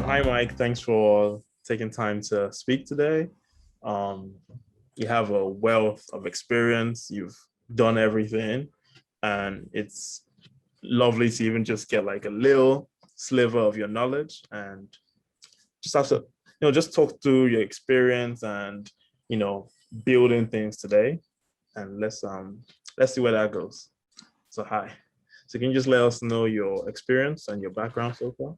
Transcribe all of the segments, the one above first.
Hi, Mike. Thanks for taking time to speak today. Um, you have a wealth of experience. You've done everything, and it's lovely to even just get like a little sliver of your knowledge and just have to, just talk through your experience and you know, building things today. And let's see where that goes. So hi. So can you just let us know your experience and your background so far?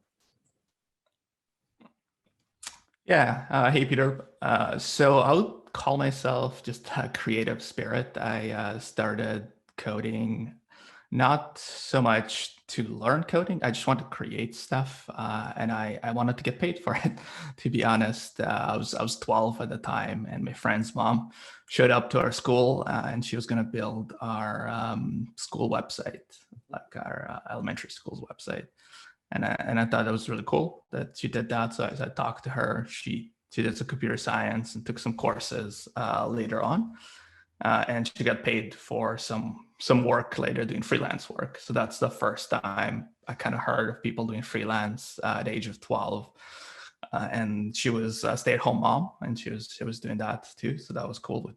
Yeah. Hey, Peter. So I would call myself just a creative spirit. I started coding not so much to learn coding. I just want to create stuff, and I wanted to get paid for it. To be honest, I was 12 at the time, and my friend's mom showed up to our school, and she was going to build our school website, like our elementary school's website. And I thought that was really cool that she did that. So as I talked to her, she did some computer science and took some courses later on, and she got paid for some work later doing freelance work. So that's the first time I kind of heard of people doing freelance at the age of 12. And she was a stay-at-home mom, and she was doing that too. So that was cool with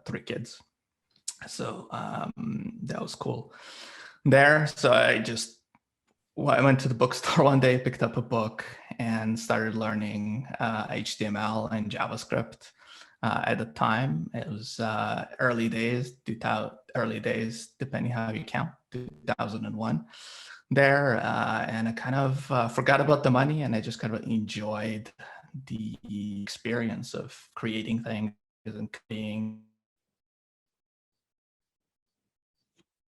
3 kids. So that was cool there. So I went to the bookstore one day, picked up a book, and started learning HTML and JavaScript. At the time, it was early days, 2000, early days, depending how you count, 2001 there. And I kind of forgot about the money, and I just kind of enjoyed the experience of creating things and being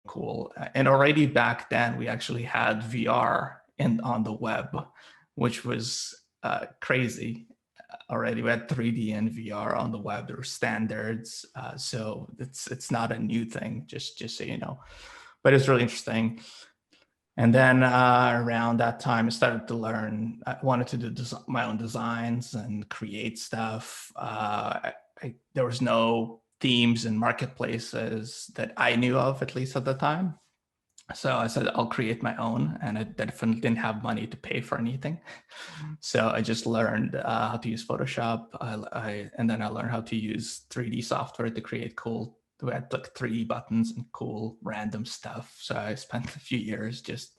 cool. And already back then, we actually had VR on the web, which was crazy. Already, we had 3D and VR on the web. There were standards, so it's not a new thing. Just so you know, but it's really interesting. And then around that time, I started to learn. I wanted to do my own designs and create stuff. There was no themes and marketplaces that I knew of, at least at the time. So I said, I'll create my own. And I definitely didn't have money to pay for anything. So I just learned how to use Photoshop. And then I learned how to use 3D software to create cool. We had like 3D buttons and cool random stuff. So I spent a few years just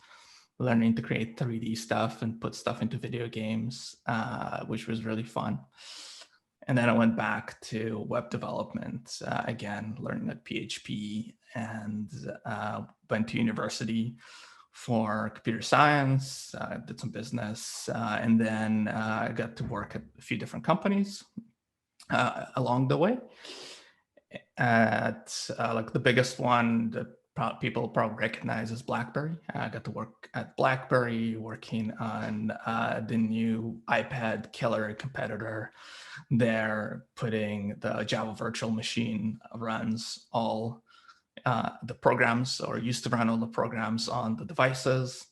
learning to create 3D stuff and put stuff into video games, which was really fun. And then I went back to web development, again, learning at PHP, and went to university for computer science, did some business, and then I got to work at a few different companies along the way. At like the biggest one that people probably recognize is BlackBerry. I got to work at BlackBerry, working on the new iPad killer competitor. They're putting the Java virtual machine runs all the programs, or used to run all the programs on the devices.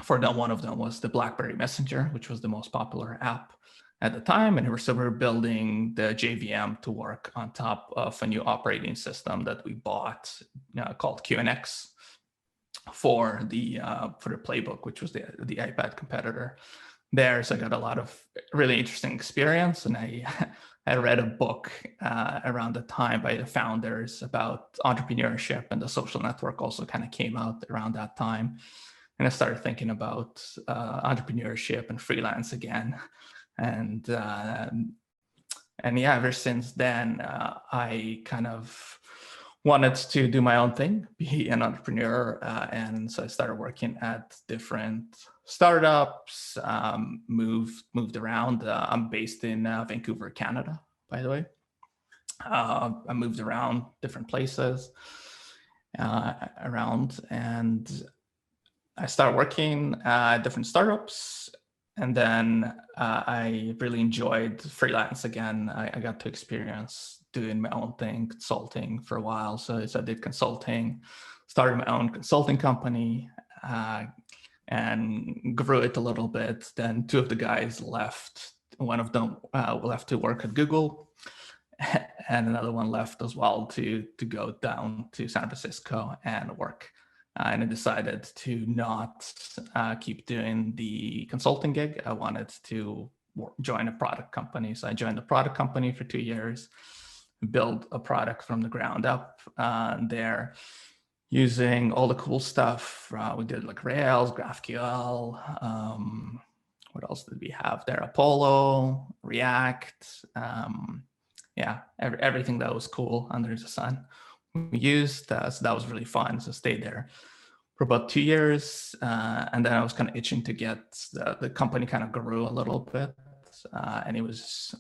For them, one of them was the BlackBerry Messenger, which was the most popular app at the time. And so we were building the JVM to work on top of a new operating system that we bought called QNX for the playbook, which was the iPad competitor there. So I got a lot of really interesting experience. And I read a book around the time by the founders about entrepreneurship, and The Social Network also kind of came out around that time. And I started thinking about entrepreneurship and freelance again. And yeah, ever since then, I kind of wanted to do my own thing, be an entrepreneur. And so I started working at different startups, moved around. I'm based in Vancouver, Canada, by the way. I moved around different places around, and I started working at different startups. And then I really enjoyed freelance again. I got to experience doing my own thing, consulting for a while. So I did consulting, started my own consulting company, and grew it a little bit. Then 2 of the guys left. One of them left to work at Google, and another one left as well to go down to San Francisco and work And I decided to not keep doing the consulting gig. I wanted to join a product company. So I joined a product company for 2 years, build a product from the ground up there using all the cool stuff. We did like Rails, GraphQL. What else did we have there? Apollo, React. Yeah, everything that was cool under the sun. We used, so that was really fun. So stayed there for about 2 years. And then I was kind of itching to get, the company kind of grew a little bit. And it was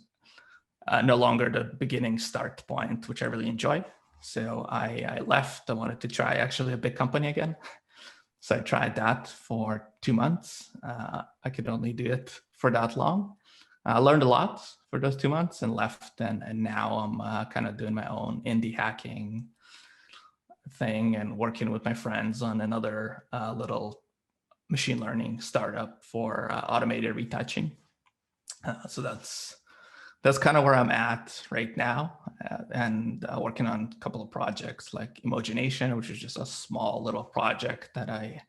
no longer the beginning start point, which I really enjoy. So I left. I wanted to try actually a big company again. So I tried that for 2 months. I could only do it for that long. I learned a lot for those 2 months and left. And now I'm kind of doing my own indie hacking thing and working with my friends on another little machine learning startup for automated retouching. So that's kind of where I'm at right now, and working on a couple of projects like Emogination, which is just a small little project that I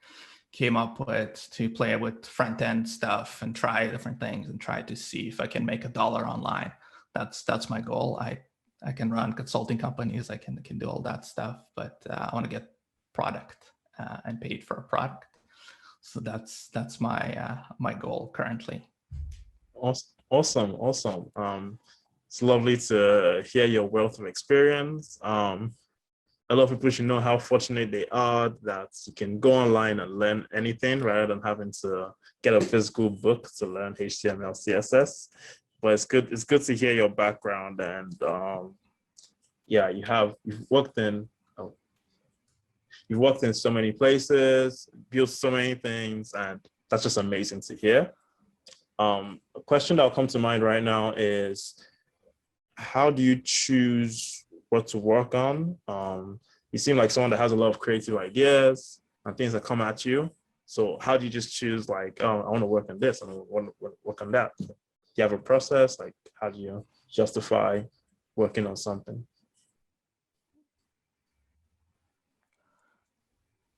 came up with to play with front end stuff and try different things and try to see if I can make $1 online. That's my goal. I can run consulting companies. I can do all that stuff, but I want to get product and paid for a product. So that's my goal currently. Awesome. It's lovely to hear your wealth of experience. A lot of people should know how fortunate they are that you can go online and learn anything rather than having to get a physical book to learn HTML, CSS. But it's good to hear your background, and yeah, you've worked in so many places, built so many things, and that's just amazing to hear. A question that'll come to mind right now is, how do you choose what to work on? You seem like someone that has a lot of creative ideas and things that come at you. So how do you just choose, like, oh, I want to work on this, and I want to work on that? Do you have a process? Like, how do you justify working on something?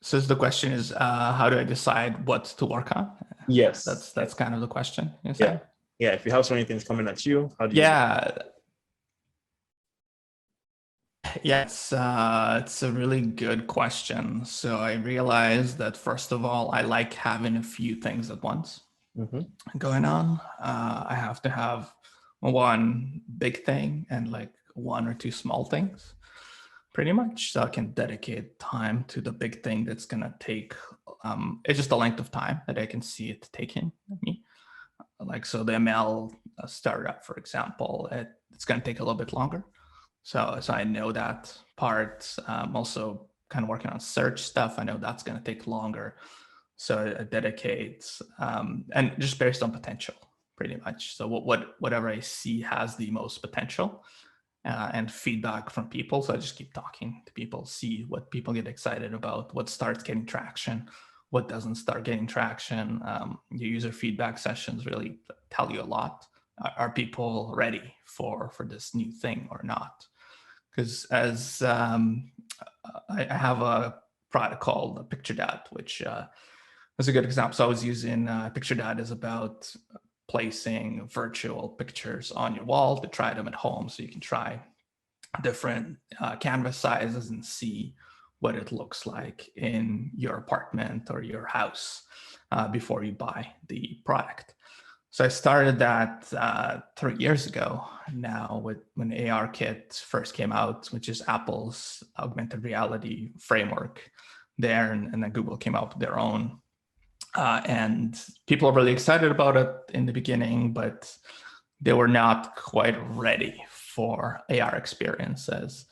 So the question is, how do I decide what to work on? Yes. That's kind of the question you're Yeah. saying? Yeah. If you have so many things coming at you, how do you? Yeah. Yes, it's a really good question. So I realized that first of all, I like having a few things at once going on. I have to have one big thing and like one or two small things, pretty much, so I can dedicate time to the big thing that's gonna take. It's just the length of time that I can see it taking me. Like, so the ML startup, for example, it's gonna take a little bit longer. So I know that part. Also kind of working on search stuff. I know that's going to take longer. So I dedicate, and just based on potential, pretty much. So whatever I see has the most potential, and feedback from people. So I just keep talking to people, see what people get excited about, what starts getting traction, what doesn't start getting traction. Your user feedback sessions really tell you a lot. Are people ready for this new thing or not? Because as I have a product called Picture Dad, which is a good example. So I was using Picture Dad is about placing virtual pictures on your wall to try them at home. So you can try different canvas sizes and see what it looks like in your apartment or your house before you buy the product. So I started that 3 years ago now, when ARKit first came out, which is Apple's augmented reality framework there, and then Google came out with their own. And people are really excited about it in the beginning, but they were not quite ready for AR experiences.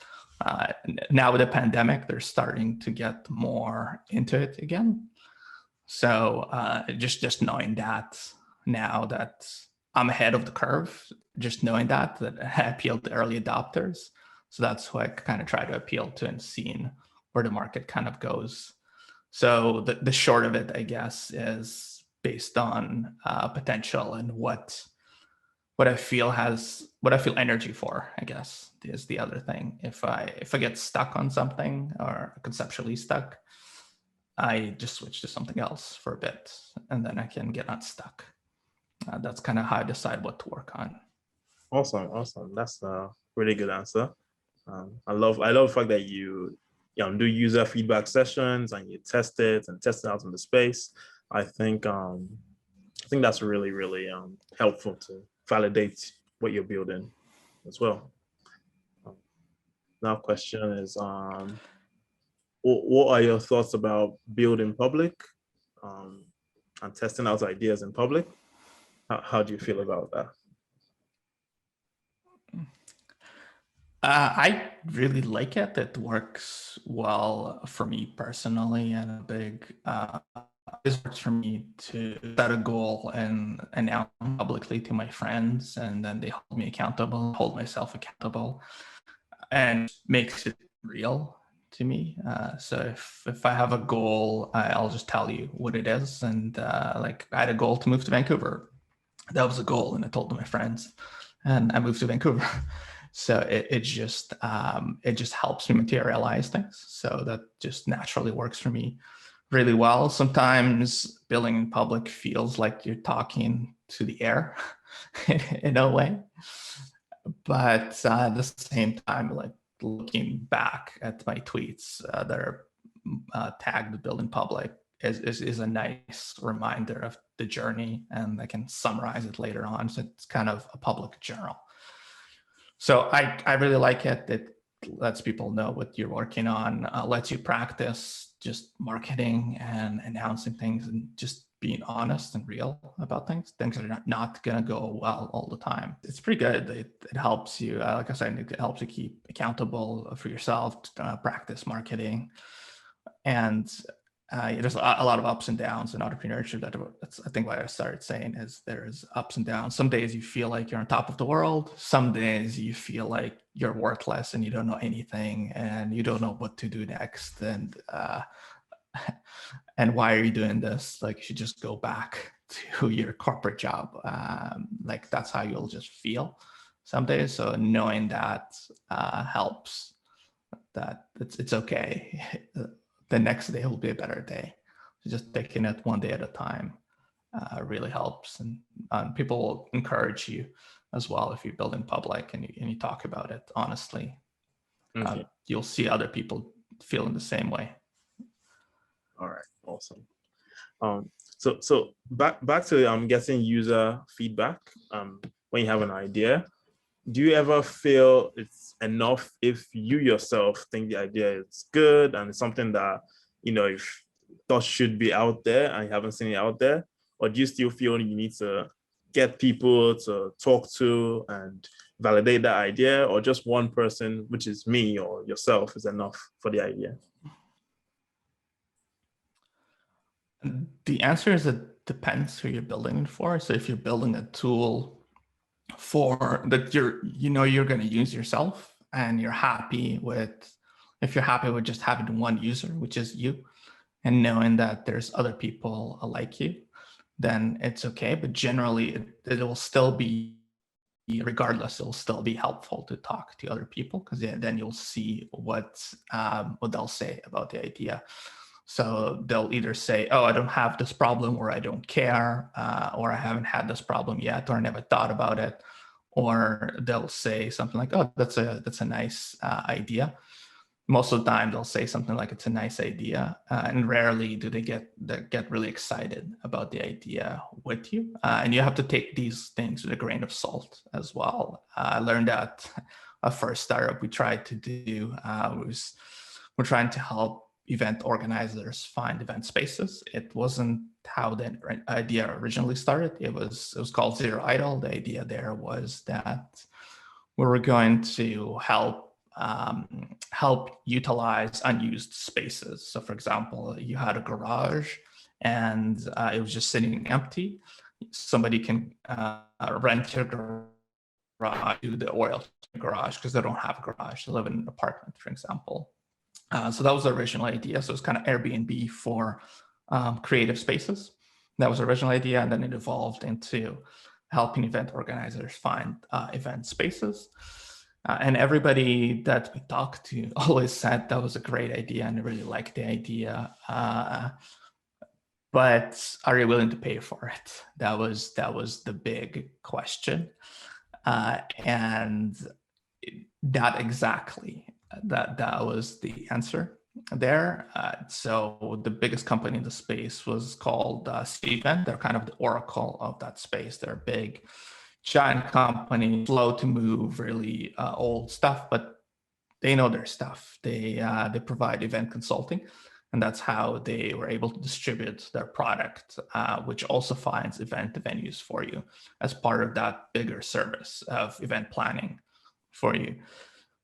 Now with the pandemic, they're starting to get more into it again. So just knowing that, now that I'm ahead of the curve, just knowing that I appeal to early adopters. So that's who I kind of try to appeal to and seeing where the market kind of goes. So the short of it, I guess, is based on potential and what I feel energy for, I guess, is the other thing. If I get stuck on something or conceptually stuck, I just switch to something else for a bit, and then I can get unstuck. That's kind of how I decide what to work on. Awesome. That's a really good answer. I love the fact that do user feedback sessions and you test it and test it out in the space. I think that's really helpful to validate what you're building as well. Um, Now, question is, what are your thoughts about building public um, and testing out ideas in public? How do you feel about that? I really like it. It works well for me personally, and a big it works for me to set a goal and announce publicly to my friends, and then they hold me accountable, hold myself accountable, and makes it real to me. So if I have a goal, I'll just tell you what it is. And like I had a goal to move to Vancouver. That was a goal, and I told my friends, and I moved to Vancouver. So it just helps me materialize things. So that just naturally works for me really well. Sometimes building in public feels like you're talking to the air in a way, but at the same time, like looking back at my tweets that are tagged build in public is a nice reminder of the journey, and I can summarize it later on. So it's kind of a public journal. So I really like it. It lets people know what you're working on, lets you practice just marketing and announcing things and just being honest and real about things. Things are not going to go well all the time. It's pretty good. It helps you, like I said, it helps you keep accountable for yourself, practice marketing. And there's a lot of ups and downs in entrepreneurship. That's I think what I started saying is there's ups and downs. Some days you feel like you're on top of the world. Some days you feel like you're worthless and you don't know anything and you don't know what to do next. And why are you doing this? Like you should just go back to your corporate job. Like that's how you'll just feel some days. So knowing that helps. That it's okay. The next day will be a better day. So just taking it one day at a time really helps, and people will encourage you as well if you build in public and you talk about it honestly. Okay. You'll see other people feeling the same way. All right. Awesome. So back to getting user feedback. When you have an idea, do you ever feel it's enough if you yourself think the idea is good and it's something that if thought should be out there and you haven't seen it out there, or do you still feel you need to get people to talk to and validate that idea, or just one person, which is me or yourself, is enough for the idea? The answer is it depends who you're building it for. So if you're building a tool for that you're going to use yourself and if you're happy with just having one user, which is you, and knowing that there's other people like you, then it's okay. But generally it will still be, regardless, it'll still be helpful to talk to other people, because then you'll see what they'll say about the idea. So they'll either say, oh, I don't have this problem, or I don't care, or I haven't had this problem yet, or I never thought about it. Or they'll say something like, oh, that's a nice idea. Most of the time they'll say something like it's a nice idea, and rarely do they get really excited about the idea with you. And you have to take these things with a grain of salt as well. I learned that a first startup we tried to do was we're trying to help event organizers find event spaces. It wasn't how the idea originally started. It was called Zero Idle. The idea there was that we were going to help utilize unused spaces. So for example, you had a garage and it was just sitting empty. Somebody can rent your garage, do the oil garage, because they don't have a garage. They live in an apartment, for example. So that was the original idea. So it's kind of Airbnb for creative spaces. That was the original idea, and then it evolved into helping event organizers find event spaces. And everybody that we talked to always said that was a great idea and really liked the idea. But are you willing to pay for it? That was the big question. And not exactly. That was the answer there. So the biggest company in the space was called Cvent. They're kind of the oracle of that space. They're big, giant company, slow to move, really old stuff, but they know their stuff. They provide event consulting, and that's how they were able to distribute their product, which also finds event venues for you as part of that bigger service of event planning for you.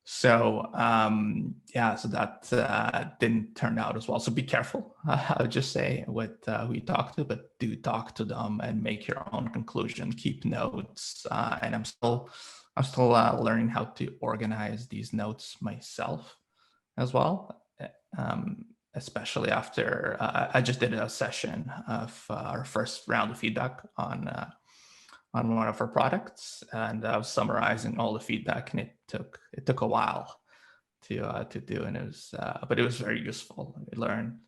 So so that didn't turn out as well. So be careful, I would just say, with who you talk to, but do talk to them and make your own conclusion. Keep notes, and I'm still learning how to organize these notes myself as well. Especially after I just did a session of our first round of feedback on one of our products, and I was summarizing all the feedback, and it took a while to do, and it was very useful. I learned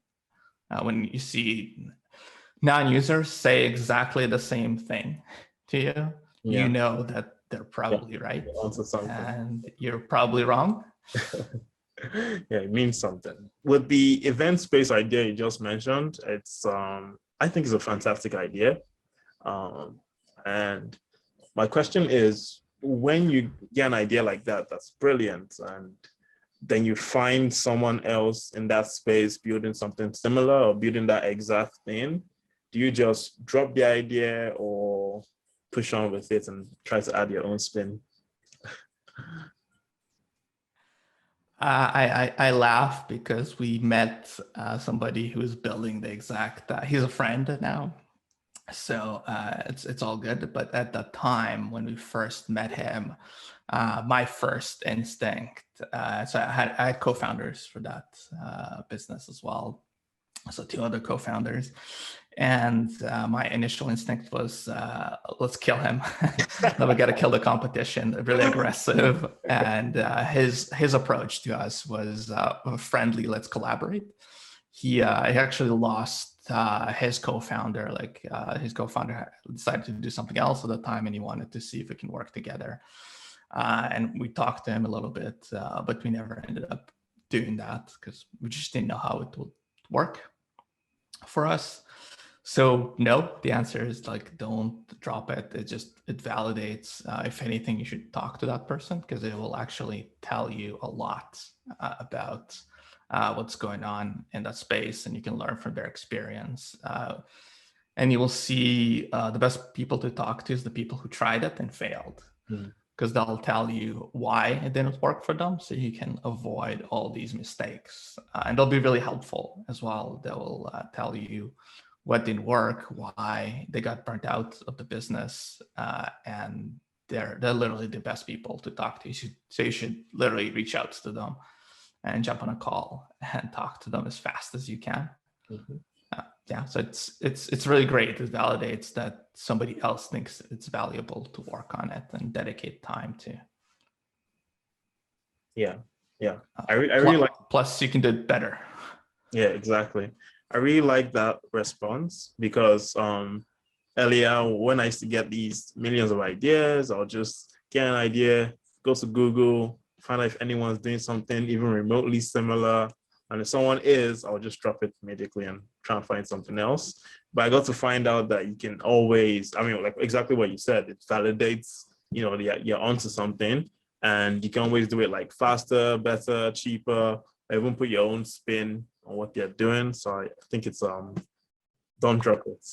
when you see non-users say exactly the same thing to you, you know that they're probably right, and you're probably wrong. Yeah, it means something. With the event space idea you just mentioned, it's I think it's a fantastic idea. And my question is, when you get an idea like that, that's brilliant, and then you find someone else in that space building something similar or building that exact thing, do you just drop the idea or push on with it and try to add your own spin? I laugh because we met somebody who is building the exact. He's a friend now, so it's all good. But at the time when we first met him, my first instinct. So I had co-founders for that business as well. So 2 other co-founders, and my initial instinct was, let's kill him. Then we got to kill the competition. Really aggressive, and his approach to us was friendly. Let's collaborate. He actually lost his co-founder. His co-founder decided to do something else at the time, and he wanted to see if we can work together. And we talked to him a little bit, but we never ended up doing that because we just didn't know how it would work for us. So no, the answer is don't drop it. It validates. If anything, you should talk to that person because it will actually tell you a lot about what's going on in that space, and you can learn from their experience. And you will see the best people to talk to is the people who tried it and failed. Because they'll tell you why it didn't work for them, so you can avoid all these mistakes. And they'll be really helpful as well. They will tell you what didn't work, why they got burnt out of the business, and they're literally the best people to talk to. You should literally reach out to them and jump on a call and talk to them as fast as you can. So it's really great. It validates that somebody else thinks it's valuable to work on it and dedicate time to. I really like. Plus, you can do it better. Yeah, exactly. I really like that response because earlier when I used to get these millions of ideas, I'll just get an idea, go to Google, find out if anyone's doing something even remotely similar. And if someone is, I'll just drop it immediately and try and find something else. But I got to find out that you can always, like exactly what you said, it validates, you're onto something, and you can always do it faster, better, cheaper, or even put your own spin on what they're doing. So I think it's, don't drop it.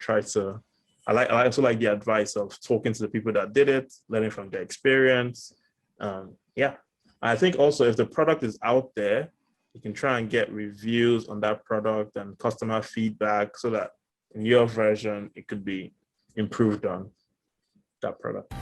Try to, I also like the advice of talking to the people that did it, learning from their experience. I think also if the product is out there, you can try and get reviews on that product and customer feedback so that in your version, it could be improved on that product.